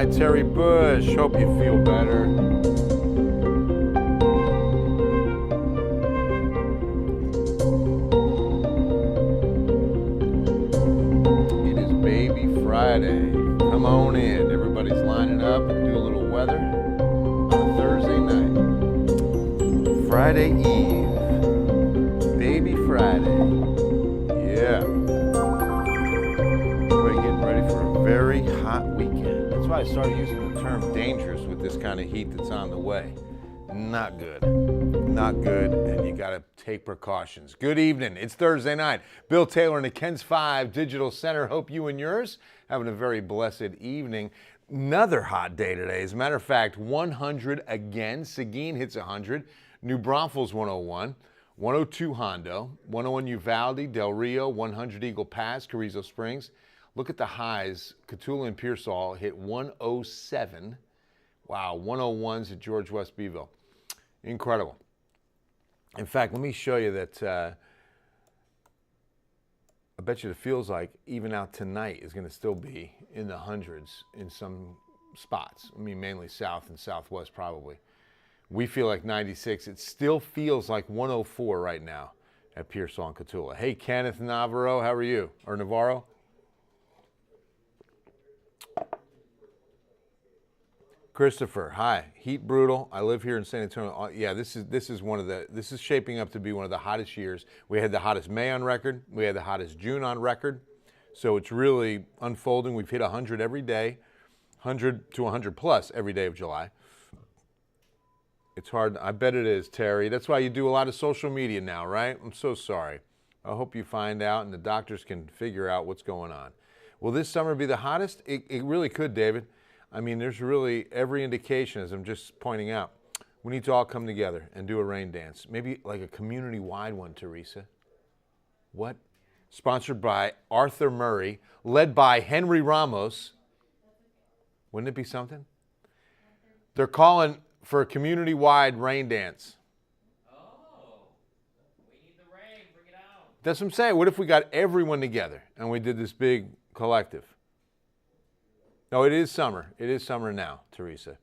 Hi, Terry Bush. Hope you feel better. It is Baby Friday. Come on in. Everybody's lining up and do a little weather on a Thursday night. Friday Eve. Baby Friday. Yeah. We're getting ready for a very hot weekend. That's why I started using the term dangerous with this kind of heat that's on the way. Not good. Not good, and you got to take precautions. Good evening. It's Thursday night. Bill Taylor in the Ken's 5 Digital Center. Hope you and yours having a very blessed evening. Another hot day today. As a matter of fact, 100 again. Seguin hits 100. New Braunfels 101. 102 Hondo. 101 Uvalde, Del Rio, 100 Eagle Pass, Carrizo Springs. Look at the highs. Cotulla and Pearsall hit 107. Wow, 101s at George West Beeville. Incredible. In fact, let me show you that I bet you it feels like even out tonight is going to still be in the hundreds in some spots. I mean, mainly south and southwest probably. We feel like 96. It still feels like 104 right now at Pearsall and Cotulla. Hey, Kenneth Navarro, how are you? Or Navarro? Christopher, hi. Heat brutal. I live here in San Antonio. Yeah, this is shaping up to be one of the hottest years. We had the hottest May on record. We had the hottest June on record. So it's really unfolding. We've hit 100 every day, 100 to 100 plus every day of July. It's hard. I bet it is, Terry. That's why you do a lot of social media now, right? I'm so sorry. I hope you find out and the doctors can figure out what's going on. Will this summer be the hottest? It really could, David. I mean, there's really every indication, as I'm just pointing out. We need to all come together and do a rain dance. Maybe like a community-wide one, Teresa. What? Sponsored by Arthur Murray, led by Henry Ramos. Wouldn't it be something? They're calling for a community-wide rain dance. Oh, we need the rain. Bring it out. That's what I'm saying. What if we got everyone together and we did this big collective? No, it is summer. It is summer now, Teresa.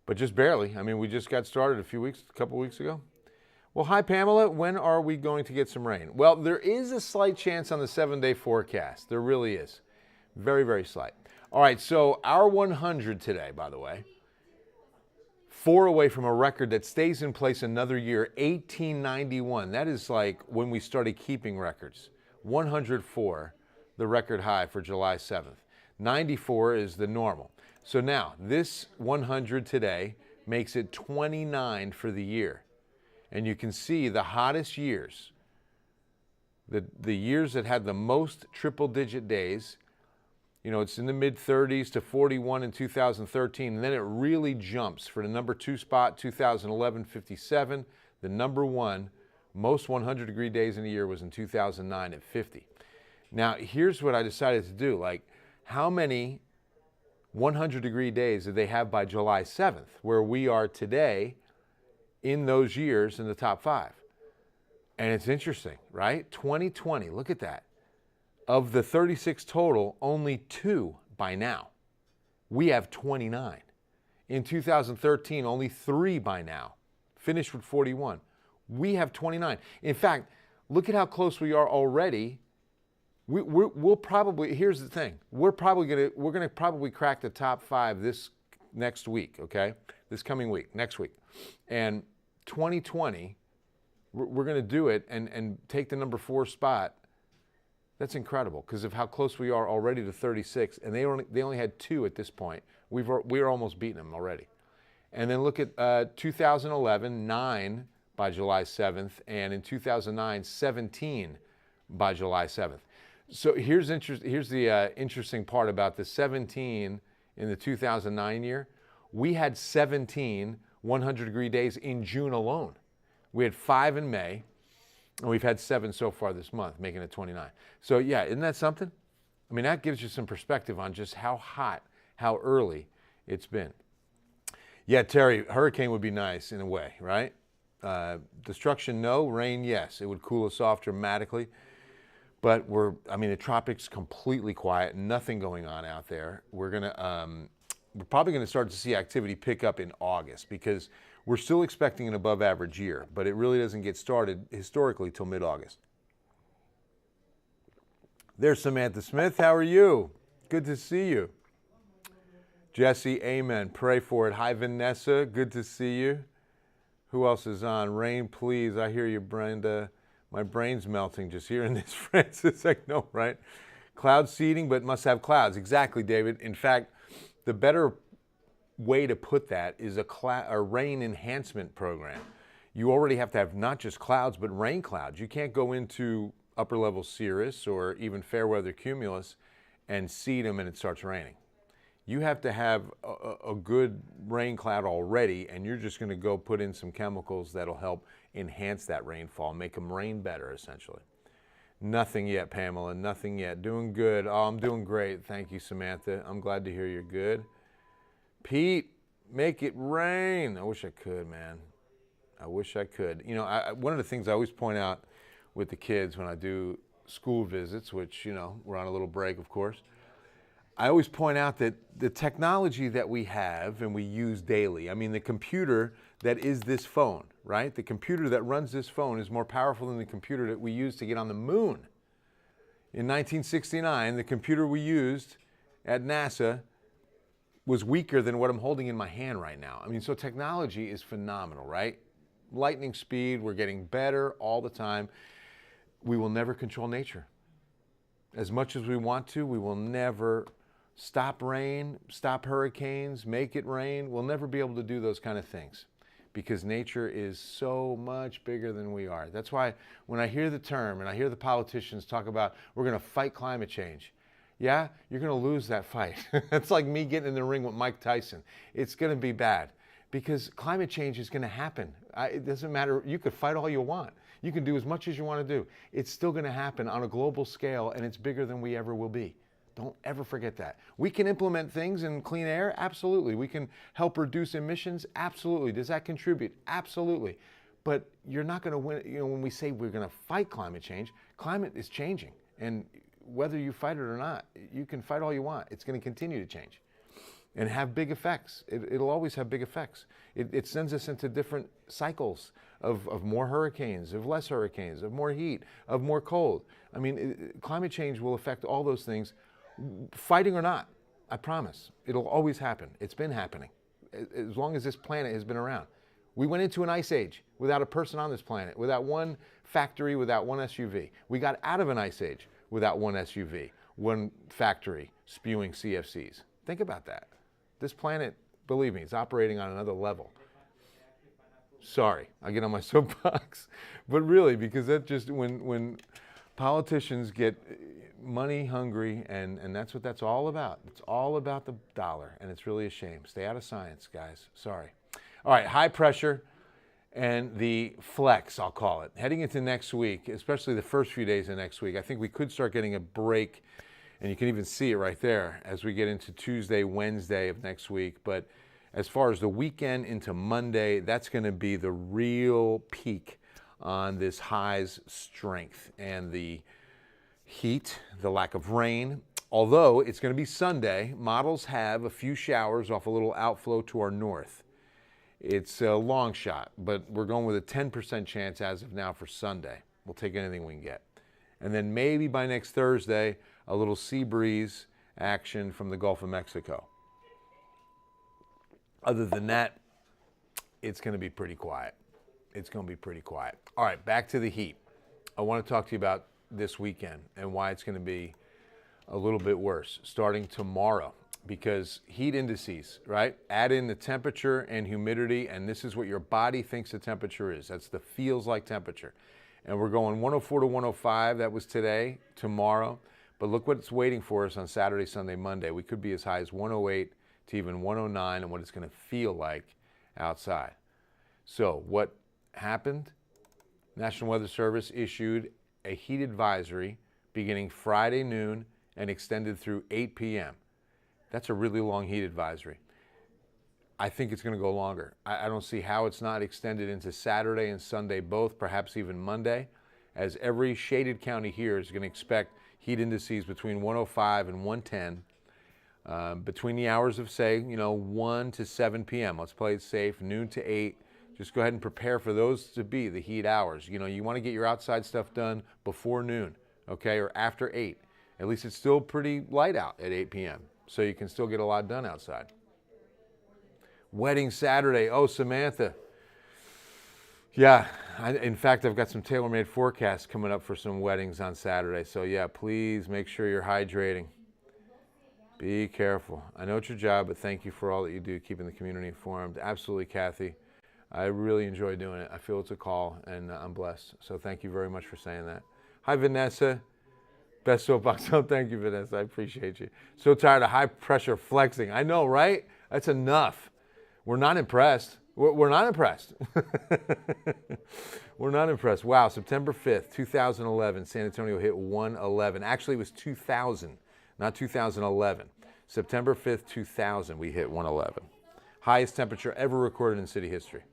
But just barely. I mean, we just got started a couple weeks ago. Well, hi, Pamela. When are we going to get some rain? Well, there is a slight chance on the 7-day forecast. There really is. Very, very slight. All right, so our 100 today, by the way, 4 away from a record that stays in place another year, 1891. That is like when we started keeping records. 104, the record high for July 7th. 94 is the normal. So now, this 100 today makes it 29 for the year. And you can see the hottest years, the years that had the most triple-digit days, you know, it's in the mid-30s to 41 in 2013, and then it really jumps for the number 2 spot, 2011, 57. The number 1 most 100-degree days in a year was in 2009 at 50. Now, here's what I decided to do. Like, how many 100-degree days did they have by July 7th, where we are today in those years in the top 5? And it's interesting, right? 2020, look at that. Of the 36 total, only 2 by now. We have 29. In 2013, only 3 by now. Finished with 41. We have 29. In fact, look at how close we are already. We'll probably, here's the thing, we're gonna probably crack the top 5 this next week, okay? This coming week, next week. And 2020, we're gonna do it and take the number 4 spot. That's incredible because of how close we are already to 36, and they only had 2 at this point. We're almost beating them already. And then look at 2011, 9 by July 7th, and in 2009, 17 by July 7th. So here's the interesting part about the 17 in the 2009 year. We had 17 100-degree days in June alone. We had 5 in May, and we've had 7 so far this month, making it 29. So yeah, isn't that something? I mean, that gives you some perspective on just how hot, how early it's been. Yeah, Terry, hurricane would be nice in a way, right? Destruction, no. Rain, yes. It would cool us off dramatically. But the tropics completely quiet, nothing going on out there. We're gonna, we're probably going to start to see activity pick up in August because we're still expecting an above average year, but it really doesn't get started historically till mid-August. There's Samantha Smith. How are you? Good to see you. Jesse, amen. Pray for it. Hi, Vanessa. Good to see you. Who else is on? Rain, please. I hear you, Brenda. My brain's melting just hearing this, Francis. I know, right? Cloud seeding, but must have clouds. Exactly, David. In fact, the better way to put that is a rain enhancement program. You already have to have not just clouds, but rain clouds. You can't go into upper level cirrus or even fair weather cumulus and seed them and it starts raining. You have to have a good rain cloud already, and you're just going to go put in some chemicals that'll help enhance that rainfall, make them rain better, essentially. Nothing yet, Pamela. Nothing yet. Doing good. Oh, I'm doing great. Thank you, Samantha. I'm glad to hear you're good. Pete, make it rain. I wish I could, man. I wish I could. You know, one of the things I always point out with the kids when I do school visits, which, you know, we're on a little break, of course, I always point out that the technology that we have and we use daily, I mean, the computer that is this phone, right? The computer that runs this phone is more powerful than the computer that we used to get on the moon. In 1969, the computer we used at NASA was weaker than what I'm holding in my hand right now. I mean, so technology is phenomenal, right? Lightning speed, we're getting better all the time. We will never control nature. As much as we want to, we will never stop rain, stop hurricanes, make it rain. We'll never be able to do those kind of things because nature is so much bigger than we are. That's why when I hear the term and I hear the politicians talk about we're going to fight climate change, yeah, you're going to lose that fight. It's like me getting in the ring with Mike Tyson. It's going to be bad because climate change is going to happen. It doesn't matter. You could fight all you want. You can do as much as you want to do. It's still going to happen on a global scale, and it's bigger than we ever will be. Don't ever forget that. We can implement things in clean air? Absolutely. We can help reduce emissions? Absolutely. Does that contribute? Absolutely. But you're not going to win. You know, when we say we're going to fight climate change, climate is changing. And whether you fight it or not, you can fight all you want. It's going to continue to change and have big effects. It'll always have big effects. It sends us into different cycles of more hurricanes, of less hurricanes, of more heat, of more cold. I mean, climate change will affect all those things, fighting or not. I promise. It'll always happen. It's been happening as long as this planet has been around. We went into an ice age without a person on this planet, without one factory, without one SUV. We got out of an ice age without one SUV, one factory spewing CFCs. Think about that. This planet, believe me, is operating on another level. Sorry, I get on my soapbox. But really, because that just, when politicians get money hungry, and that's what that's all about. It's all about the dollar, and it's really a shame. Stay out of science, guys. Sorry. All right, high pressure and the flex, I'll call it. Heading into next week, especially the first few days of next week, I think we could start getting a break, and you can even see it right there as we get into Tuesday, Wednesday of next week. But as far as the weekend into Monday, that's going to be the real peak on this high's strength and the heat, the lack of rain. Although it's going to be Sunday, models have a few showers off a little outflow to our north. It's a long shot, but we're going with a 10% chance as of now for Sunday. We'll take anything we can get. And then maybe by next Thursday, a little sea breeze action from the Gulf of Mexico. Other than that, it's going to be pretty quiet. It's going to be pretty quiet. All right, back to the heat. I want to talk to you about this weekend and why it's going to be a little bit worse starting tomorrow, because heat indices, right? Add in the temperature and humidity, and this is what your body thinks the temperature is. That's the feels like temperature. And we're going 104 to 105. That was today, tomorrow. But look what's waiting for us on Saturday, Sunday, Monday. We could be as high as 108 to even 109 and what it's going to feel like outside. So what happened? National Weather Service issued a heat advisory beginning Friday noon and extended through 8 p.m. That's a really long heat advisory. I think it's going to go longer. I don't see how it's not extended into Saturday and Sunday both, perhaps even Monday, as every shaded county here is going to expect heat indices between 105 and 110 between the hours of, say, 1 to 7 p.m. Let's play it safe, noon to 8. Just go ahead and prepare for those to be the heat hours. You want to get your outside stuff done before noon, okay, or after 8. At least it's still pretty light out at 8 p.m., so you can still get a lot done outside. Wedding Saturday. Oh, Samantha. Yeah, in fact, I've got some tailor-made forecasts coming up for some weddings on Saturday. So yeah, please make sure you're hydrating. Be careful. I know it's your job, but thank you for all that you do, keeping the community informed. Absolutely, Kathy. I really enjoy doing it. I feel it's a call, and I'm blessed. So thank you very much for saying that. Hi, Vanessa. Best soapbox. Oh, thank you, Vanessa. I appreciate you. So tired of high-pressure flexing. I know, right? That's enough. We're not impressed. We're not impressed. We're not impressed. Wow, September 5th, 2011, San Antonio hit 111. Actually, it was 2000, not 2011. September 5th, 2000, we hit 111. Highest temperature ever recorded in city history.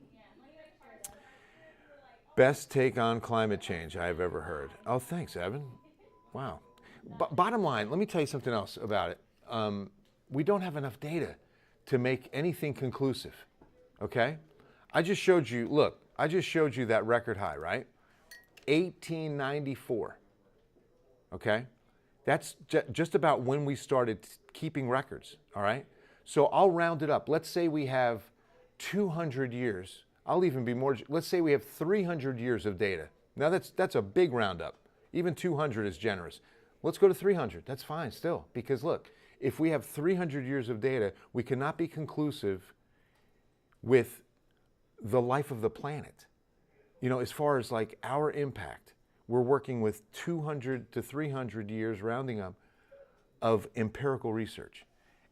Best take on climate change I've ever heard. Oh, thanks, Evan. Wow. Bottom line, let me tell you something else about it. We don't have enough data to make anything conclusive, okay? I just showed you that record high, right? 1894, okay? That's just about when we started keeping records, all right? So I'll round it up. Let's say we have 200 years. I'll even be more, let's say we have 300 years of data. Now that's a big roundup. Even 200 is generous. Let's go to 300. That's fine still, because look, if we have 300 years of data, we cannot be conclusive with the life of the planet. As far as like our impact, we're working with 200 to 300 years, rounding up, of empirical research.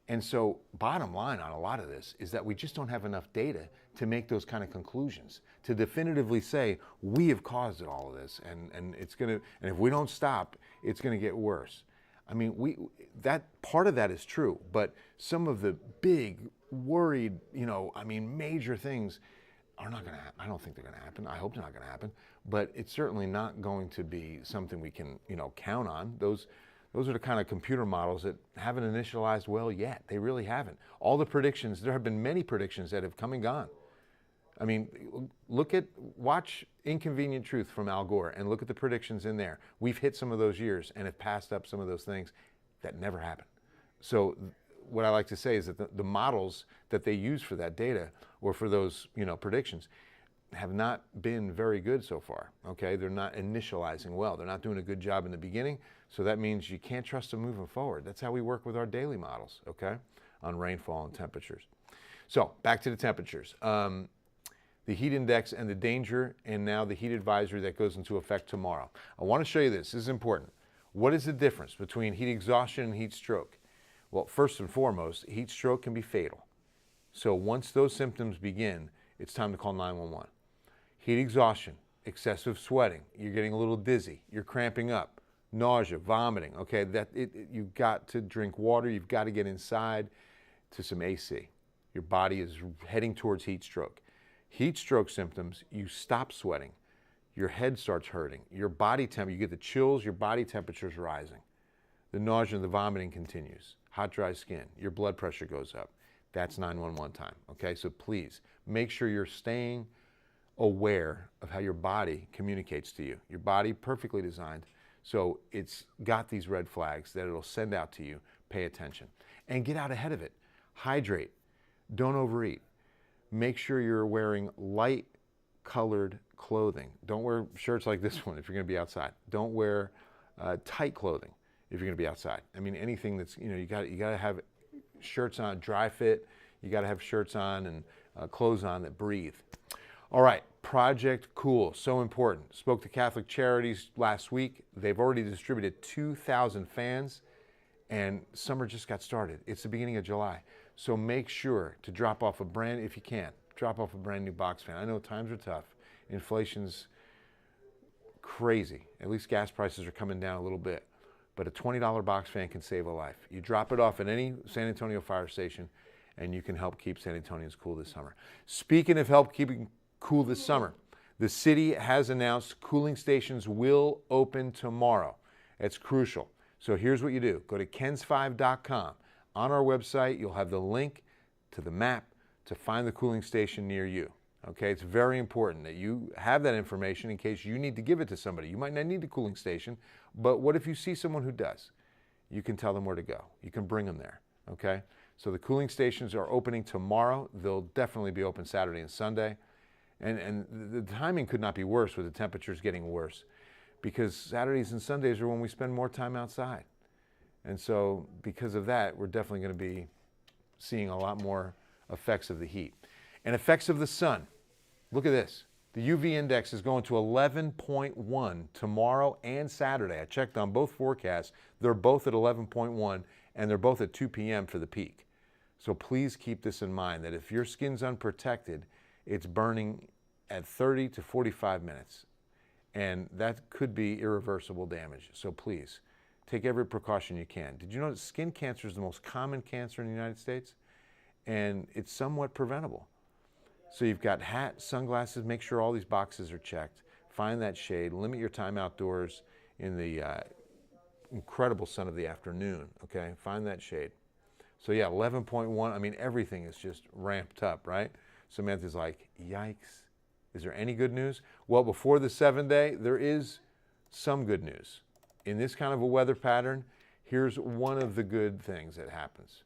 And so bottom line on a lot of this is that we just don't have enough data to make those kind of conclusions, to definitively say we have caused all of this, and it's gonna, and if we don't stop, it's gonna get worse. I mean, that part of that is true, but some of the big worried, major things are not gonna happen. I don't think they're gonna happen. I hope they're not gonna happen, but it's certainly not going to be something we can, count on. Those are the kind of computer models that haven't initialized well yet. They really haven't. All the predictions, there have been many predictions that have come and gone. I mean, watch Inconvenient Truth from Al Gore and look at the predictions in there. We've hit some of those years and have passed up some of those things that never happened. So what I like to say is that the models that they use for that data or for those, predictions have not been very good so far, okay? They're not initializing well. They're not doing a good job in the beginning, so that means you can't trust them moving forward. That's how we work with our daily models, okay, on rainfall and temperatures. So back to the temperatures. The heat index and the danger, and now the heat advisory that goes into effect tomorrow. I want to show you this. This is important. What is the difference between heat exhaustion and heat stroke? Well, first and foremost, heat stroke can be fatal. So once those symptoms begin, it's time to call 911. Heat exhaustion, excessive sweating, you're getting a little dizzy, you're cramping up, nausea, vomiting, okay, you've got to drink water, you've got to get inside to some AC. Your body is heading towards heat stroke. Heat stroke symptoms, you stop sweating, your head starts hurting, your body temperature, you get the chills, your body temperature is rising. The nausea and the vomiting continues, hot, dry skin, your blood pressure goes up. That's 911 time, okay? So please, make sure you're staying aware of how your body communicates to you. Your body, perfectly designed, so it's got these red flags that it'll send out to you. Pay attention. And get out ahead of it. Hydrate. Don't overeat. Make sure you're wearing light colored clothing. Don't wear shirts like this one if you're going to be outside. Don't wear tight clothing if you're going to be outside. I mean, anything that's, you got to have shirts on, dry fit. You got to have shirts on and clothes on that breathe. All right, Project Cool, so important. Spoke to Catholic Charities last week. They've already distributed 2,000 fans, and summer just got started. It's the beginning of July. So make sure to drop off if you can, drop off a brand new box fan. I know times are tough. Inflation's crazy. At least gas prices are coming down a little bit. But a $20 box fan can save a life. You drop it off at any San Antonio fire station, and you can help keep San Antonians cool this summer. Speaking of help keeping cool this summer, the city has announced cooling stations will open tomorrow. It's crucial. So here's what you do. Go to kens5.com. On our website, you'll have the link to the map to find the cooling station near you. Okay, it's very important that you have that information in case you need to give it to somebody. You might not need the cooling station, but what if you see someone who does? You can tell them where to go. You can bring them there, okay? So the cooling stations are opening tomorrow. They'll definitely be open Saturday and Sunday. And the timing could not be worse with the temperatures getting worse, because Saturdays and Sundays are when we spend more time outside. And so because of that, we're definitely going to be seeing a lot more effects of the heat. And effects of the sun. Look at this. The UV index is going to 11.1 tomorrow and Saturday. I checked on both forecasts. They're both at 11.1, and they're both at 2 p.m. for the peak. So please keep this in mind, that if your skin's unprotected, it's burning at 30 to 45 minutes. And that could be irreversible damage. So please, take every precaution you can. Did you know that skin cancer is the most common cancer in the United States? And it's somewhat preventable. So you've got hat, sunglasses, make sure all these boxes are checked. Find that shade, limit your time outdoors in the incredible sun of the afternoon, okay? Find that shade. So yeah, 11.1, I mean, everything is just ramped up, right? Samantha's like, yikes. Is there any good news? Well, before the 7-day, there is some good news. In this kind of a weather pattern, here's one of the good things that happens.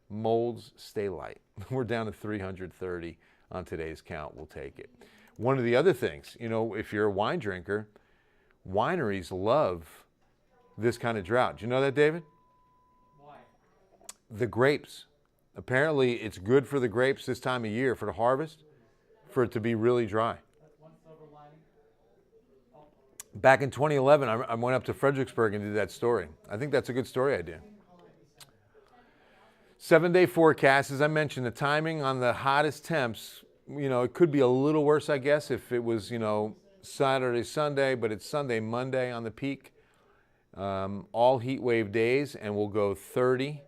Molds stay light. We're down to 330 on today's count. We'll take it. One of the other things, you know, if you're a wine drinker, wineries love this kind of drought. Do you know that, David? Why? The grapes. Apparently, it's good for the grapes this time of year for the harvest, for it to be really dry. That's one silver lining. Oh. Back in 2011, I went up to Fredericksburg and did that story. I think that's a good story idea. 7-day forecast, as I mentioned, the timing on the hottest temps, you know, it could be a little worse, I guess, if it was, you know, Saturday, Sunday, but it's Sunday, Monday on the peak. All heat wave days, and we'll go 30,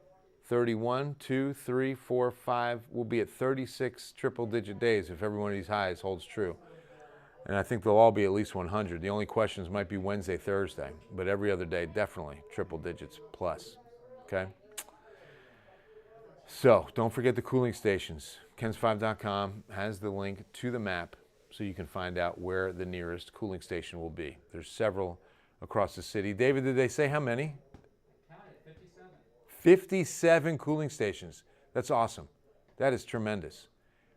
31, 2, 3, 4, 5. We'll be at 36 triple-digit days if every one of these highs holds true. And I think they'll all be at least 100. The only questions might be Wednesday, Thursday, but every other day, definitely triple digits plus, okay? So don't forget the cooling stations. Kens5.com has the link to the map so you can find out where the nearest cooling station will be. There's several across the city. David, did they say how many? I counted 57. 57 cooling stations. That's awesome. That is tremendous.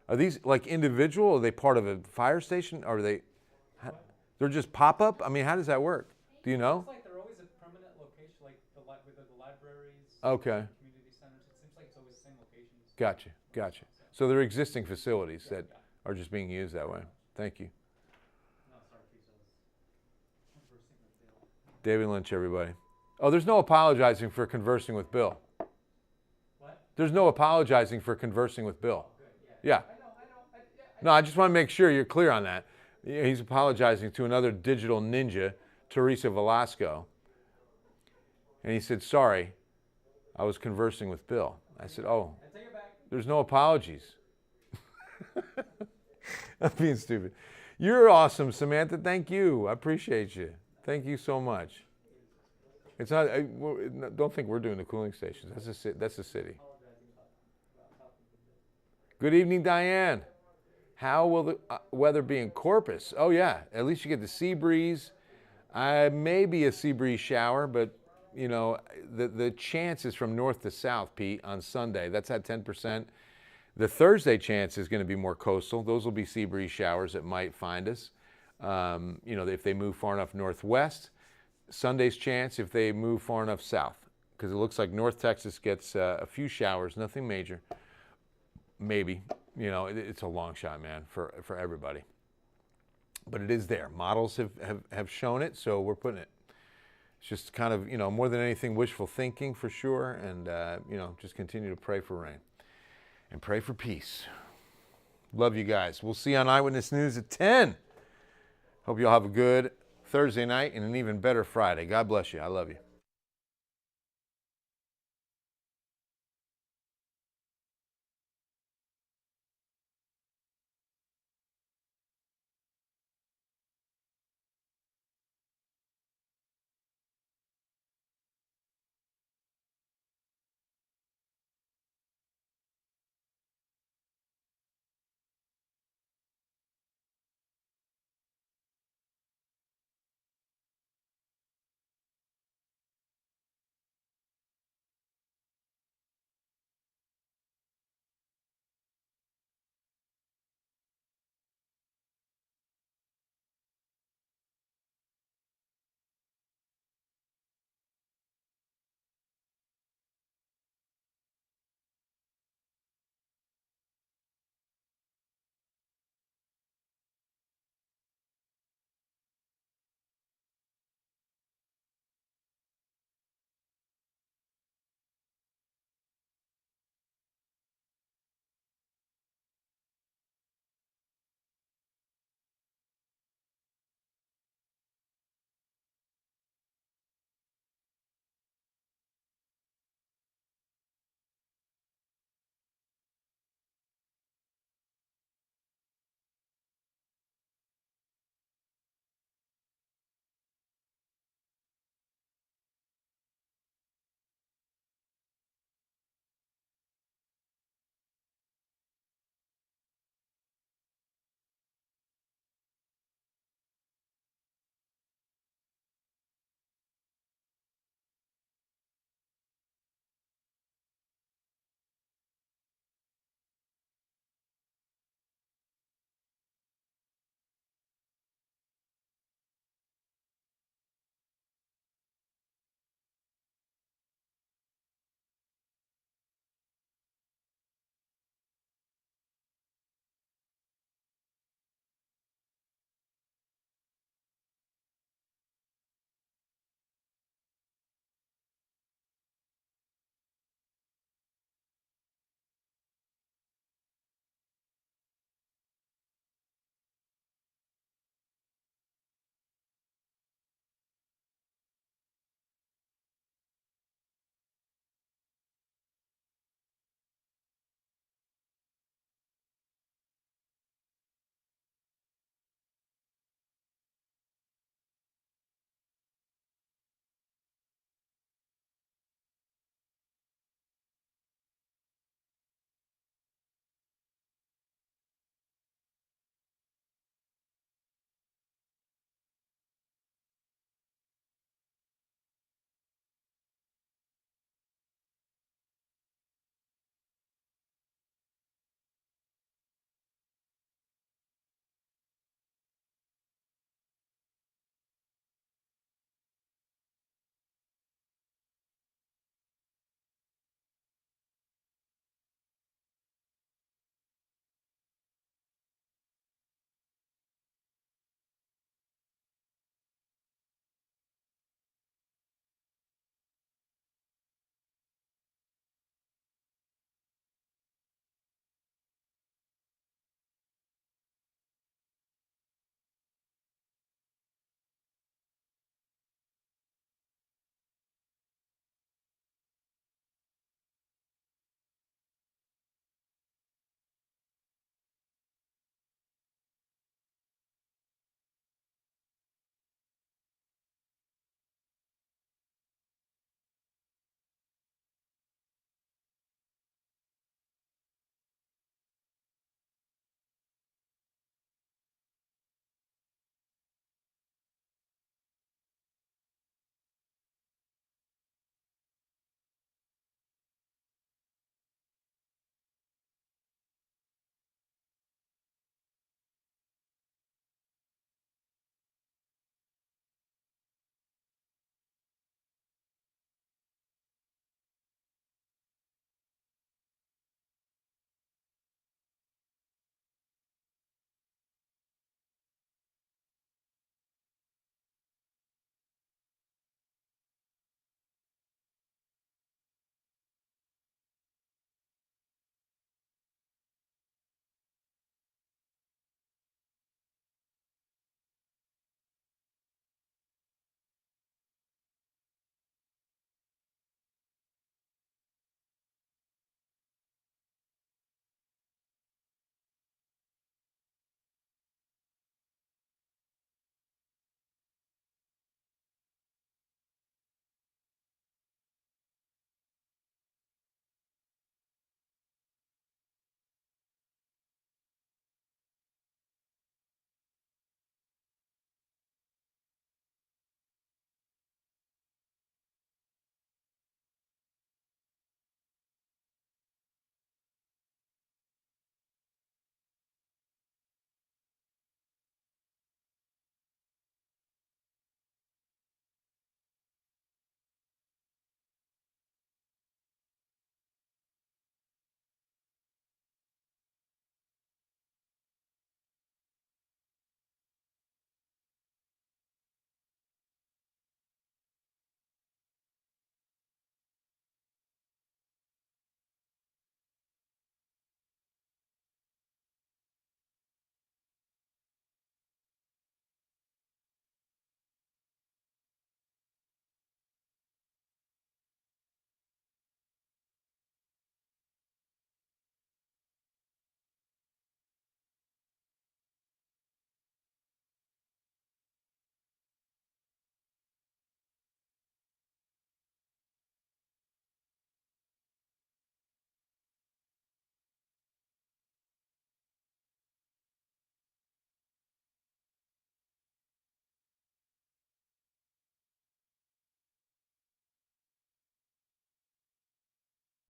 Are these like individual? Are they part of a fire station? Or are they? They're just pop-up? I mean, how does that work? Do you know? It's like they're always at permanent location, like with the libraries. Okay. Community centers. It seems like it's always the same locations. Gotcha, gotcha. So they're existing facilities that are just being used that way. Thank you. No, sorry, please. I was conversing with Bill. David Lynch, everybody. Oh, there's no apologizing for conversing with Bill. What? There's no apologizing for conversing with Bill. Good. Yeah. I know. No, I just want to make sure you're clear on that. He's apologizing to another digital ninja, Teresa Velasco. And he said, sorry, I was conversing with Bill. I said, oh, I take it back. there's no apologies. I'm being stupid. You're awesome, Samantha. Thank you. I appreciate you. Thank you so much. It's not. Don't think we're doing the cooling stations. That's the city. Good evening, Diane. How will the weather be in Corpus? Oh yeah, at least you get the sea breeze. Maybe a sea breeze shower, but you know the chance is from north to south, Pete, on Sunday. That's at 10%. The Thursday chance is going to be more coastal. Those will be sea breeze showers that might find us. You know, if they move far enough northwest. Sunday's chance if they move far enough south, because it looks like North Texas gets a few showers, nothing major. Maybe, you know, it's a long shot, man, for everybody. But it is there. Models have shown it, so we're putting it. It's just kind of, you know, more than anything, wishful thinking for sure, and, you know, just continue to pray for rain and pray for peace. Love you guys. We'll see you on Eyewitness News at 10. Hope you all have a good Thursday night and an even better Friday. God bless you. I love you.